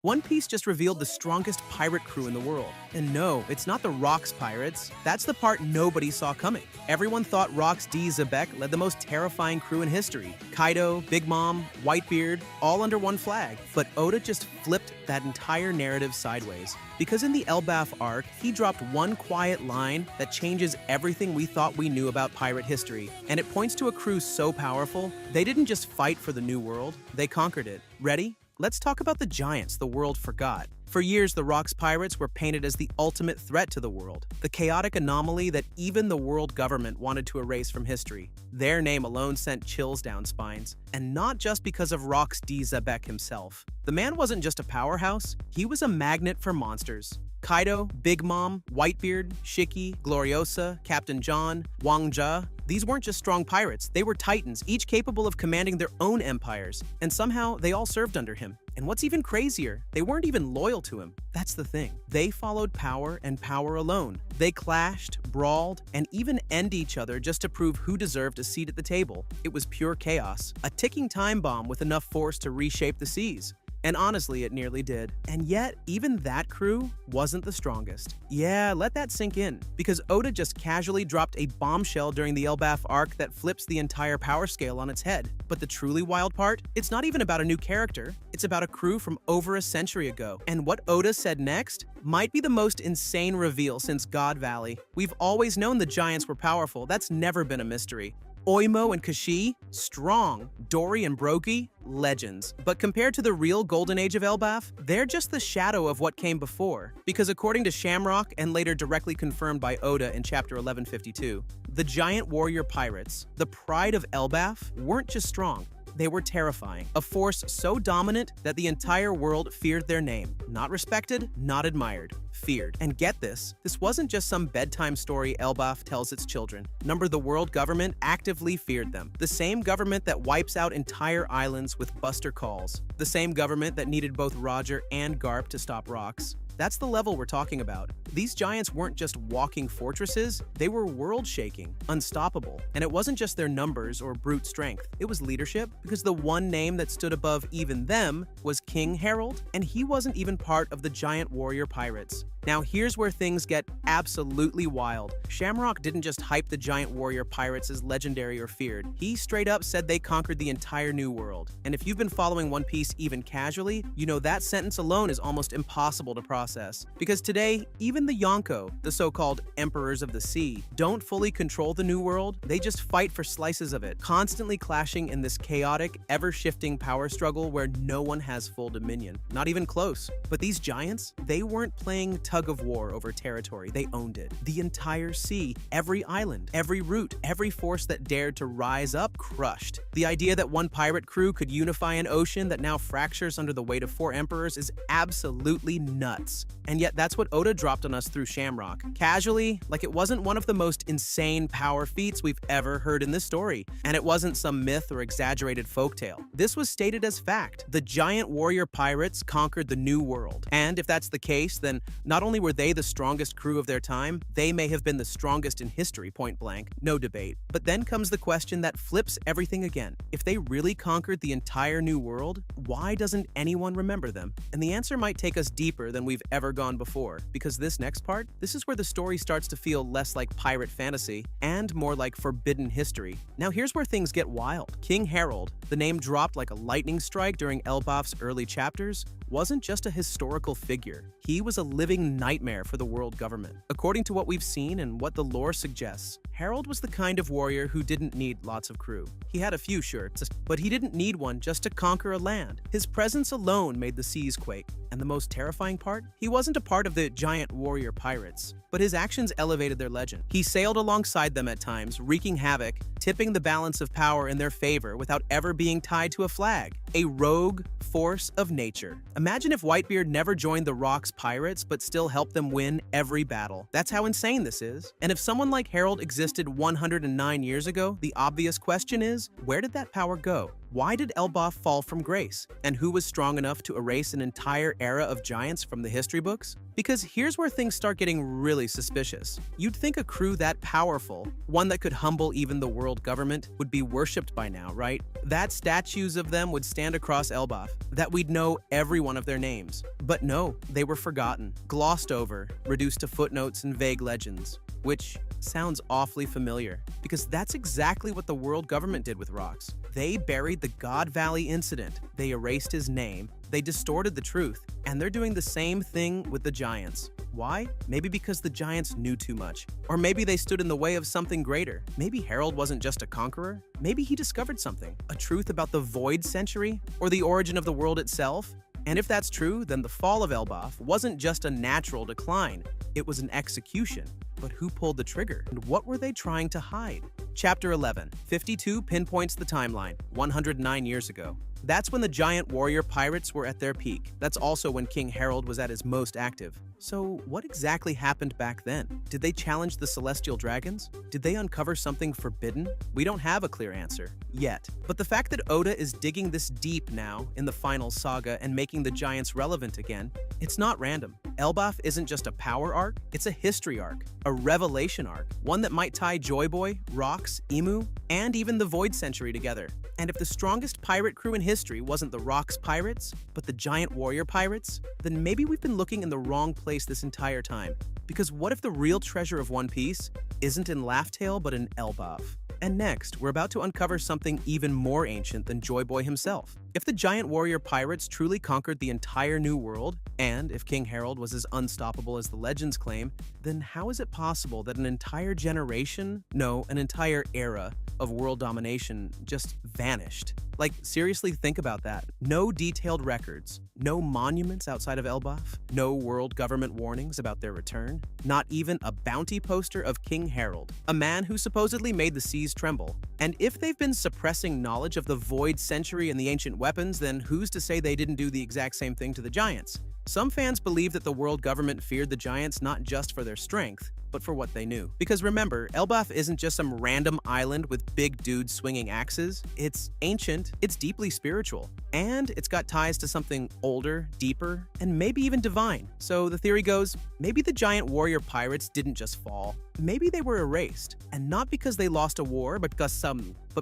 One Piece just revealed the strongest pirate crew in the world. And no, it's not the Rocks pirates. That's the part nobody saw coming. Everyone thought Rocks D. Zebek led the most terrifying crew in history. Kaido, Big Mom, Whitebeard, all under one flag. But Oda just flipped that entire narrative sideways. Because in the Elbaf arc, he dropped one quiet line that changes everything we thought we knew about pirate history. And it points to a crew so powerful, they didn't just fight for the New World, they conquered it. Ready? Let's talk about the giants the world forgot. For years, the Rocks pirates were painted as the ultimate threat to the world, the chaotic anomaly that even the world government wanted to erase from history. Their name alone sent chills down spines, and not just because of Rocks D. Zebek himself. The man wasn't just a powerhouse, he was a magnet for monsters. Kaido, Big Mom, Whitebeard, Shiki, Gloriosa, Captain John, Wang Jia. These weren't just strong pirates, they were titans, each capable of commanding their own empires, and somehow they all served under him. And what's even crazier, they weren't even loyal to him. That's the thing. They followed power and power alone. They clashed, brawled, and even ended each other just to prove who deserved a seat at the table. It was pure chaos, a ticking time bomb with enough force to reshape the seas. And honestly, it nearly did. And yet, even that crew wasn't the strongest. Yeah, let that sink in, because Oda just casually dropped a bombshell during the Elbaf arc that flips the entire power scale on its head. But the truly wild part? It's not even about a new character, it's about a crew from over a century ago. And what Oda said next might be the most insane reveal since God Valley. We've always known the giants were powerful, that's never been a mystery. Oimo and Kashi, strong. Dory and Brogy, legends. But compared to the real golden age of Elbaf, they're just the shadow of what came before. Because according to Shamrock, and later directly confirmed by Oda in chapter 1152, the giant warrior pirates, the pride of Elbaf, weren't just strong. They were terrifying, a force so dominant that the entire world feared their name. Not respected, not admired, feared. And get this wasn't just some bedtime story Elbaf tells its children. The world government actively feared them. The same government that wipes out entire islands with buster calls. The same government that needed both Roger and Garp to stop Rocks. That's the level we're talking about. These giants weren't just walking fortresses, they were world-shaking, unstoppable. And it wasn't just their numbers or brute strength, it was leadership, because the one name that stood above even them was King Herald, and he wasn't even part of the giant warrior pirates. Now here's where things get absolutely wild. Shamrock didn't just hype the giant warrior pirates as legendary or feared. He straight up said they conquered the entire New World. And if you've been following One Piece even casually, you know that sentence alone is almost impossible to process. Because today, even the Yonko, the so-called Emperors of the Sea, don't fully control the New World, they just fight for slices of it, constantly clashing in this chaotic, ever-shifting power struggle where no one has full dominion. Not even close. But these giants, they weren't playing tug of war over territory, they owned it. The entire sea, every island, every route, every force that dared to rise up, crushed. The idea that one pirate crew could unify an ocean that now fractures under the weight of 4 emperors is absolutely nuts. And yet that's what Oda dropped on us through Shamrock. Casually, like it wasn't one of the most insane power feats we've ever heard in this story. And it wasn't some myth or exaggerated folktale. This was stated as fact. The giant warrior pirates conquered the New World. And if that's the case, then not only were they the strongest crew of their time, they may have been the strongest in history, point blank, no debate. But then comes the question that flips everything again. If they really conquered the entire New World, why doesn't anyone remember them? And the answer might take us deeper than we've ever gone before, because this next part, this is where the story starts to feel less like pirate fantasy and more like forbidden history. Now here's where things get wild. King Herald, the name dropped like a lightning strike during Elbaf's early chapters, wasn't just a historical figure. He was a living nightmare for the world government. According to what we've seen and what the lore suggests, Herald was the kind of warrior who didn't need lots of crew. He had a few shirts, but he didn't need one just to conquer a land. His presence alone made the seas quake. And the most terrifying part? He wasn't a part of the giant warrior pirates, but his actions elevated their legend. He sailed alongside them at times, wreaking havoc, tipping the balance of power in their favor without ever being tied to a flag. A rogue force of nature. Imagine if Whitebeard never joined the Rocks pirates but still helped them win every battle. That's how insane this is. And if someone like Herald existed 109 years ago, the obvious question is, where did that power go? Why did Elbaf fall from grace? And who was strong enough to erase an entire era of giants from the history books? Because here's where things start getting really suspicious. You'd think a crew that powerful, one that could humble even the world government, would be worshipped by now, right? That statues of them would stand across Elbaf, that we'd know every one of their names. But no, they were forgotten, glossed over, reduced to footnotes and vague legends. Which sounds awfully familiar, because that's exactly what the world government did with rocks. They buried the God Valley incident, they erased his name, they distorted the truth, and they're doing the same thing with the giants. Why? Maybe because the giants knew too much. Or maybe they stood in the way of something greater. Maybe Herald wasn't just a conqueror. Maybe he discovered something, a truth about the Void Century, or the origin of the world itself. And if that's true, then the fall of Elbaf wasn't just a natural decline, it was an execution. But who pulled the trigger? And what were they trying to hide? Chapter 11, 52 pinpoints the timeline, 109 years ago. That's when the giant warrior pirates were at their peak. That's also when King Herald was at his most active. So what exactly happened back then? Did they challenge the celestial dragons? Did they uncover something forbidden? We don't have a clear answer, yet. But the fact that Oda is digging this deep now in the final saga and making the giants relevant again, it's not random. Elbaf isn't just a power arc, it's a history arc, a revelation arc, one that might tie Joy Boy, Rocks, Emu, and even the Void Century together. And if the strongest pirate crew in history wasn't the Rocks pirates, but the giant warrior pirates, then maybe we've been looking in the wrong place this entire time. Because what if the real treasure of One Piece isn't in Laugh-Tale but in Elbaf? And next, we're about to uncover something even more ancient than Joy Boy himself. If the giant warrior pirates truly conquered the entire New World, and if King Herald was as unstoppable as the legends claim, then how is it possible that an entire generation, no, an entire era of world domination just vanished? Like, seriously, think about that. No detailed records, no monuments outside of Elbaf, no world government warnings about their return, not even a bounty poster of King Herald, a man who supposedly made the seas tremble. And if they've been suppressing knowledge of the Void Century and the ancient weapons, then who's to say they didn't do the exact same thing to the giants? Some fans believe that the world government feared the giants not just for their strength, but for what they knew. Because remember, Elbaf isn't just some random island with big dudes swinging axes. It's ancient, it's deeply spiritual, and it's got ties to something older, deeper, and maybe even divine. So the theory goes, maybe the giant warrior pirates didn't just fall. Maybe they were erased, and not because they lost a war, but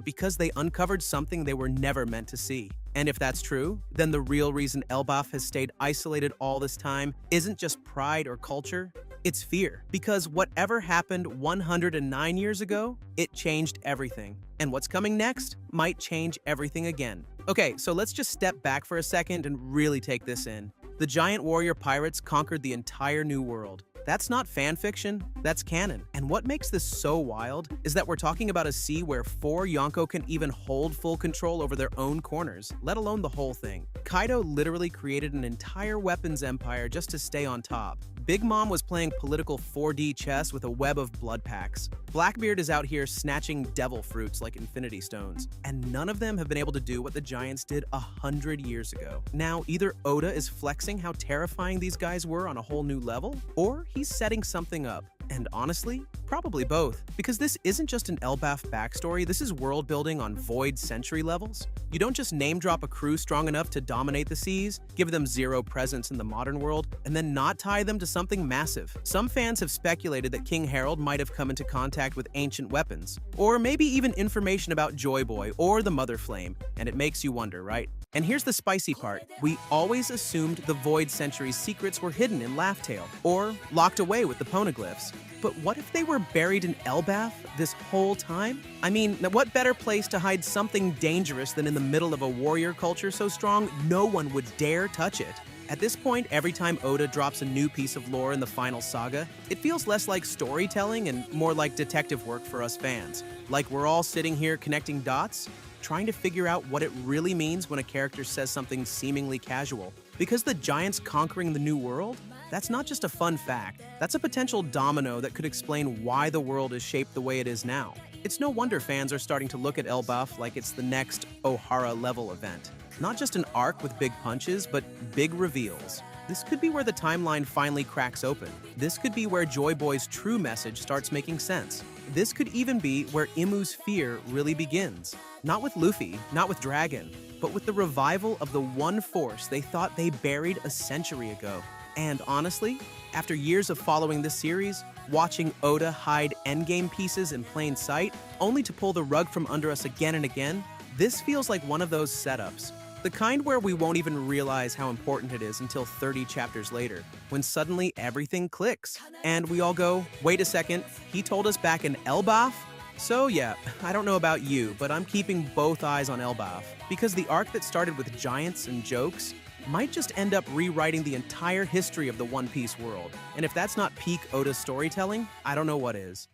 because they uncovered something they were never meant to see. And if that's true, then the real reason Elbaf has stayed isolated all this time isn't just pride or culture, it's fear. Because whatever happened 109 years ago, it changed everything. And what's coming next might change everything again. Okay, so let's just step back for a second and really take this in. The giant warrior pirates conquered the entire New World. That's not fan fiction, that's canon. And what makes this so wild is that we're talking about a sea where 4 Yonko can even hold full control over their own corners, let alone the whole thing. Kaido literally created an entire weapons empire just to stay on top. Big Mom was playing political 4D chess with a web of blood packs. Blackbeard is out here snatching devil fruits like infinity stones. And none of them have been able to do what the giants did 100 years ago. Now, either Oda is flexing how terrifying these guys were on a whole new level, or he's setting something up. And honestly, probably both. Because this isn't just an Elbaf backstory, this is world building on Void Century levels. You don't just name drop a crew strong enough to dominate the seas, give them zero presence in the modern world, and then not tie them to something massive. Some fans have speculated that King Herald might have come into contact with ancient weapons, or maybe even information about Joy Boy or the Mother Flame, and it makes you wonder, right? And here's the spicy part. We always assumed the Void Century's secrets were hidden in Laugh-Tale, or locked away with the poneglyphs. But what if they were buried in Elbaf this whole time? I mean, what better place to hide something dangerous than in the middle of a warrior culture so strong no one would dare touch it? At this point, every time Oda drops a new piece of lore in the final saga, it feels less like storytelling and more like detective work for us fans. Like we're all sitting here connecting dots, trying to figure out what it really means when a character says something seemingly casual. Because the giants conquering the New World? That's not just a fun fact. That's a potential domino that could explain why the world is shaped the way it is now. It's no wonder fans are starting to look at Elbaf like it's the next Ohara-level event. Not just an arc with big punches, but big reveals. This could be where the timeline finally cracks open. This could be where Joy Boy's true message starts making sense. This could even be where Imu's fear really begins. Not with Luffy, not with Dragon, but with the revival of the one force they thought they buried a century ago. And honestly, after years of following this series, watching Oda hide Endgame pieces in plain sight, only to pull the rug from under us again and again, this feels like one of those setups. The kind where we won't even realize how important it is until 30 chapters later, when suddenly everything clicks. And we all go, wait a second, he told us back in Elbaf? So yeah, I don't know about you, but I'm keeping both eyes on Elbaf, because the arc that started with giants and jokes might just end up rewriting the entire history of the One Piece world. And if that's not peak Oda's storytelling, I don't know what is.